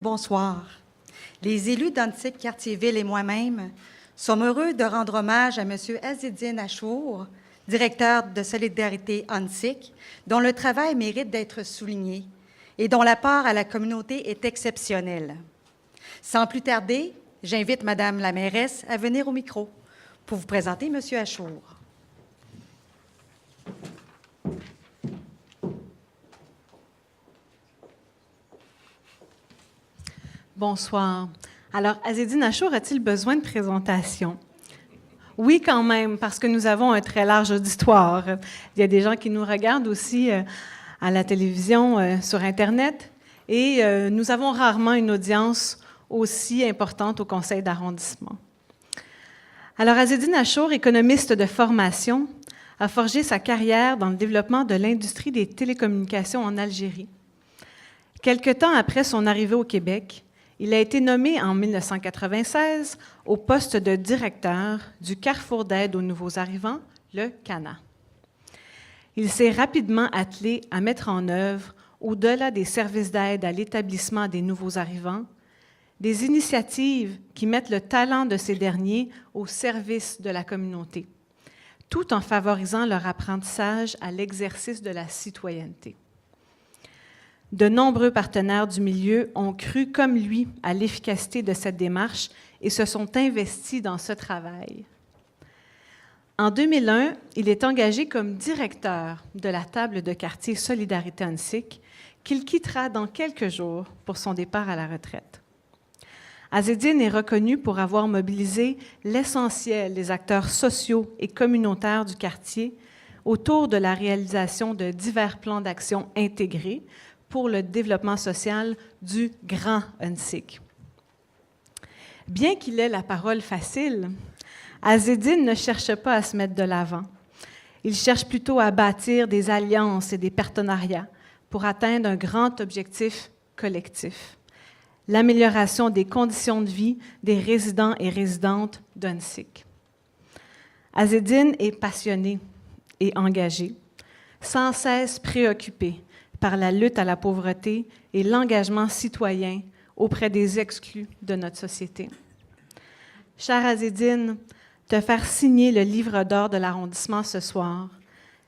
Bonsoir. Les élus d'Antique Quartier-Ville et moi-même sommes heureux de rendre hommage à M. Azzedine Achour, directeur de Solidarité Antique, dont le travail mérite d'être souligné et dont l'apport à la communauté est exceptionnel. Sans plus tarder, j'invite Madame la mairesse à venir au micro pour vous présenter M. Achour. Bonsoir. Alors, Azzedine Achour a-t-il besoin de présentation? Oui, quand même, parce que nous avons un très large auditoire. Il y a des gens qui nous regardent aussi à la télévision, sur Internet, et nous avons rarement une audience aussi importante au conseil d'arrondissement. Alors, Azzedine Achour, économiste de formation, a forgé sa carrière dans le développement de l'industrie des télécommunications en Algérie. Quelque temps après son arrivée au Québec, il a été nommé en 1996 au poste de directeur du Carrefour d'aide aux nouveaux arrivants, le CANA. Il s'est rapidement attelé à mettre en œuvre, au-delà des services d'aide à l'établissement des nouveaux arrivants, des initiatives qui mettent le talent de ces derniers au service de la communauté, tout en favorisant leur apprentissage à l'exercice de la citoyenneté. De nombreux partenaires du milieu ont cru comme lui à l'efficacité de cette démarche et se sont investis dans ce travail. En 2001, il est engagé comme directeur de la table de quartier Solidarité Antique, qu'il quittera dans quelques jours pour son départ à la retraite. Azzedine est reconnu pour avoir mobilisé l'essentiel des acteurs sociaux et communautaires du quartier autour de la réalisation de divers plans d'action intégrés pour le développement social du Grand Antique. Bien qu'il ait la parole facile, Azzedine ne cherche pas à se mettre de l'avant. Il cherche plutôt à bâtir des alliances et des partenariats pour atteindre un grand objectif collectif: l'amélioration des conditions de vie des résidents et résidentes d'Antique. Azzedine est passionné et engagé, sans cesse préoccupé par la lutte à la pauvreté et l'engagement citoyen auprès des exclus de notre société. Cher Azzedine, te faire signer le livre d'or de l'arrondissement ce soir,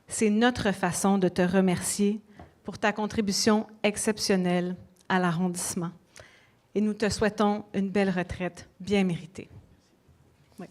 c'est notre façon de te remercier pour ta contribution exceptionnelle à l'arrondissement. Et nous te souhaitons une belle retraite bien méritée. Oui.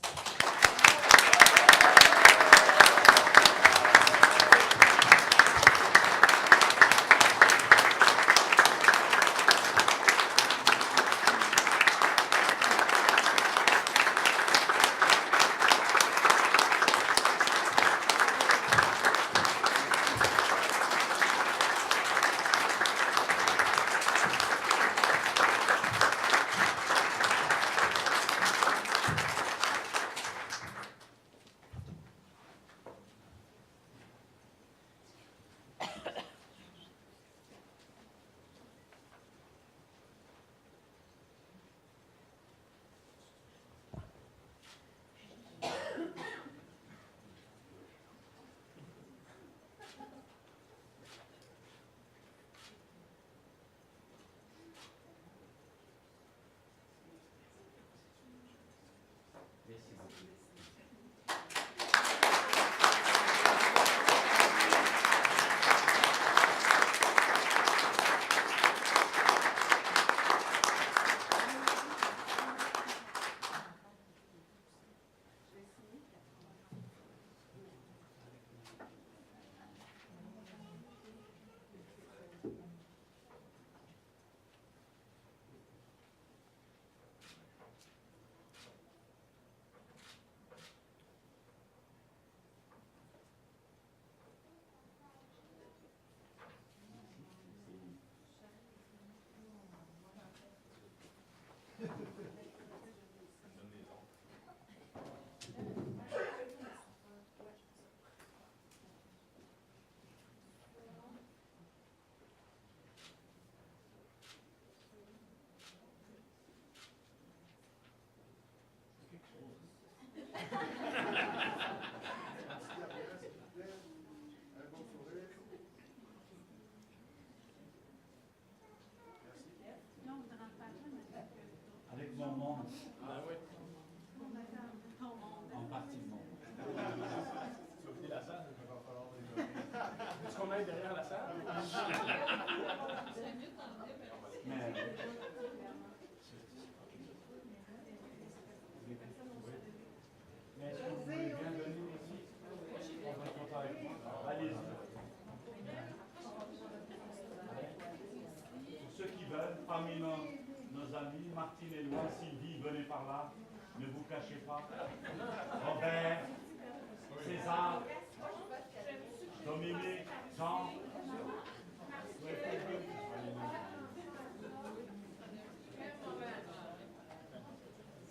nos amis, Martine, Éloi, Sylvie, venez par là. Ne vous cachez pas. Robert, César, Dominique, Jean.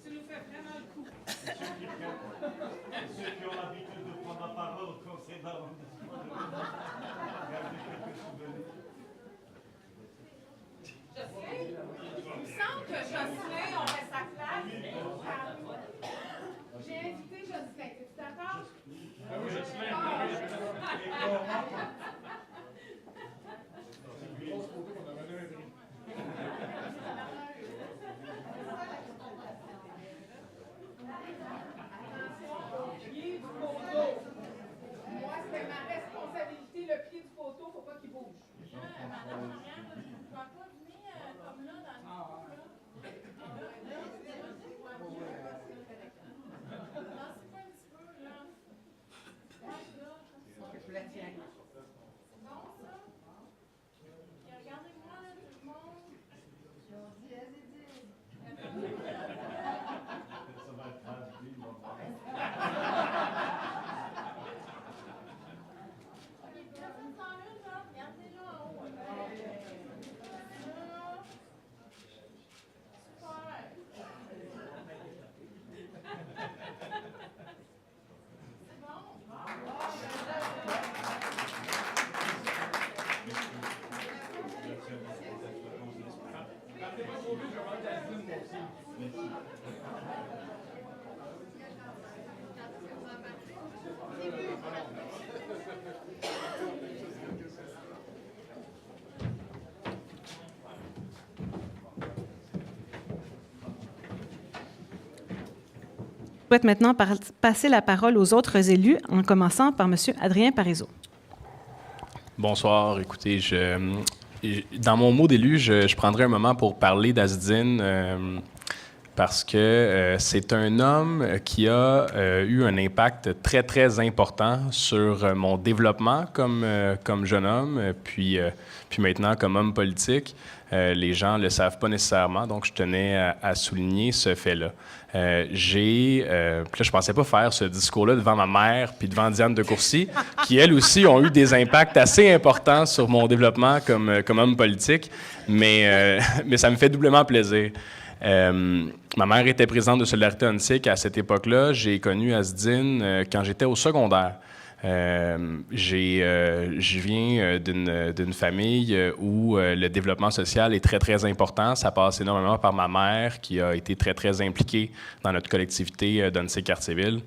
Tu nous fais vraiment le coup. Ceux qui ont l'habitude de prendre la parole au conseil d'arrondissement, gardez quelques souvenirs. Il me semble que Jocelyn, on fait sa place. J'ai invité Jocelyn. Es-tu d'accord? Oui, Jocelyn. Pied du poteau. Moi, c'était ma responsabilité. Le pied du poteau, faut pas qu'il bouge. Madame Marianne, tu ne vas pas venir comme là dans le micro, là? Lancez pas un petit peu, là. Je la tiens. C'est bon, ça? Et regardez-moi, là, tout le monde. Ça va être traduit, bon. OK, personne s'en une, là. Regardez-là en haut. Je souhaite maintenant passer la parole aux autres élus, en commençant par M. Adrien Parizeau. Bonsoir. Écoutez, dans mon mot d'élu, je prendrai un moment pour parler d'Azdine parce que c'est un homme qui a eu un impact très, très important sur mon développement comme jeune homme, puis maintenant comme homme politique. Les gens ne le savent pas nécessairement, donc je tenais à souligner ce fait-là. Puis là, je pensais pas faire ce discours-là devant ma mère puis devant Diane de Courcy, qui, elles aussi, ont eu des impacts assez importants sur mon développement comme homme politique, mais ça me fait doublement plaisir. Ma mère était présidente de Solidarité Ontic à cette époque-là. J'ai connu Azdine quand j'étais au secondaire. Je viens d'une famille où le développement social est très, très important. Ça passe énormément par ma mère, qui a été très, très impliquée dans notre collectivité d'Ontic-Cartierville.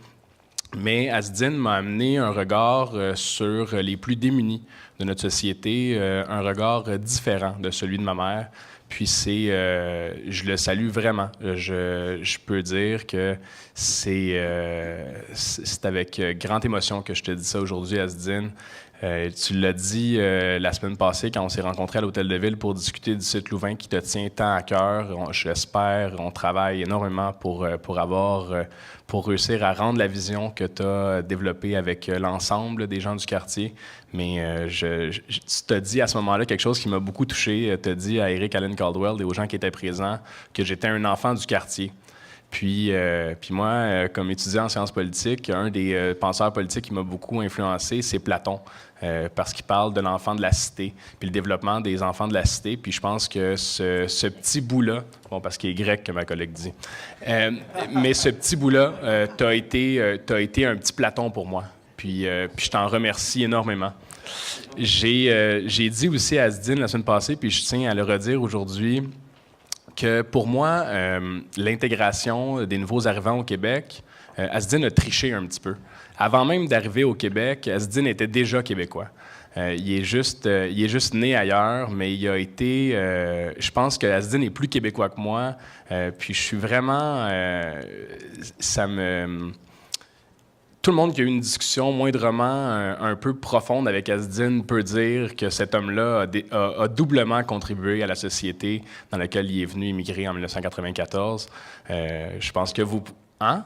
Mais Azdine m'a amené un regard sur les plus démunis de notre société, un regard différent de celui de ma mère. Puis je le salue vraiment. Je peux dire que c'est avec grande émotion que je te dis ça aujourd'hui, Azdine. Tu l'as dit la semaine passée quand on s'est rencontrés à l'Hôtel de Ville pour discuter du site Louvain qui te tient tant à cœur. Je l'espère, on travaille énormément pour réussir à rendre la vision que tu as développée avec l'ensemble des gens du quartier. Mais tu t'as dit à ce moment-là quelque chose qui m'a beaucoup touché. Tu as dit à Eric Allen Caldwell et aux gens qui étaient présents que j'étais un enfant du quartier. Puis moi, comme étudiant en sciences politiques, un des penseurs politiques qui m'a beaucoup influencé, c'est Platon, parce qu'il parle de l'enfant de la cité, puis le développement des enfants de la cité. Puis je pense que ce petit bout-là, bon, parce qu'il est grec, que ma collègue dit, mais ce petit bout-là, t'as été un petit Platon pour moi. Puis je t'en remercie énormément. J'ai dit aussi à Azdine la semaine passée, puis je tiens à le redire aujourd'hui, que pour moi, l'intégration des nouveaux arrivants au Québec, Azdine a triché un petit peu. Avant même d'arriver au Québec, Azdine était déjà québécois. Il est juste né ailleurs, mais il a été... je pense que Azdine est plus québécois que moi, puis je suis vraiment... Tout le monde qui a eu une discussion moindrement un peu profonde avec Azdine peut dire que cet homme-là a doublement contribué à la société dans laquelle il est venu immigrer en 1994. Je pense que vous... Hein?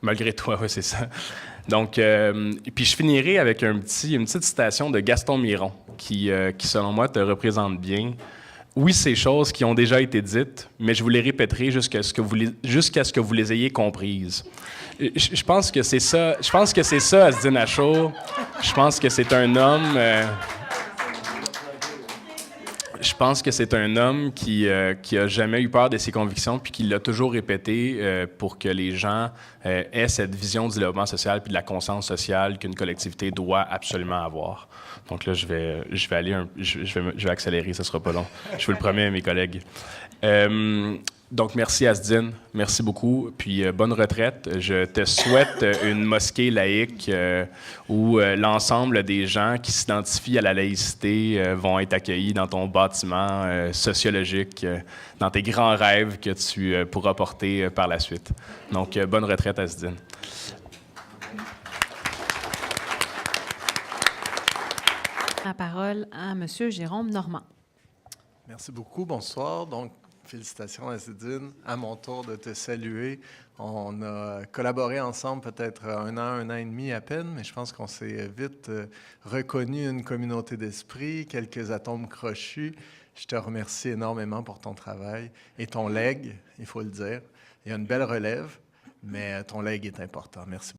Malgré toi, oui, c'est ça. Donc, puis je finirai avec une petite citation de Gaston Miron qui selon moi, te représente bien. oui, c'est choses qui ont déjà été dites, mais je vous les répéterai jusqu'à ce que vous les ayez comprises. Je pense que c'est ça. Je pense que c'est ça, Azzedine Achour. Je pense que c'est un homme. Je pense que c'est un homme qui a jamais eu peur de ses convictions puis qui l'a toujours répété pour que les gens aient cette vision du développement social puis de la conscience sociale qu'une collectivité doit absolument avoir. Donc là, je vais accélérer, ce sera pas long. Je vous le promets, mes collègues. Donc, merci Azzedine, merci beaucoup, puis bonne retraite. Je te souhaite une mosquée laïque où l'ensemble des gens qui s'identifient à la laïcité vont être accueillis dans ton bâtiment sociologique, dans tes grands rêves que tu pourras porter par la suite. Donc, bonne retraite Azzedine. La parole à M. Jérôme Normand. Merci beaucoup. Bonsoir. Donc, félicitations, Azzedine. À mon tour de te saluer. On a collaboré ensemble peut-être un an et demi à peine, mais je pense qu'on s'est vite reconnu une communauté d'esprit, quelques atomes crochus. Je te remercie énormément pour ton travail et ton legs, il faut le dire. Il y a une belle relève, mais ton legs est important. Merci.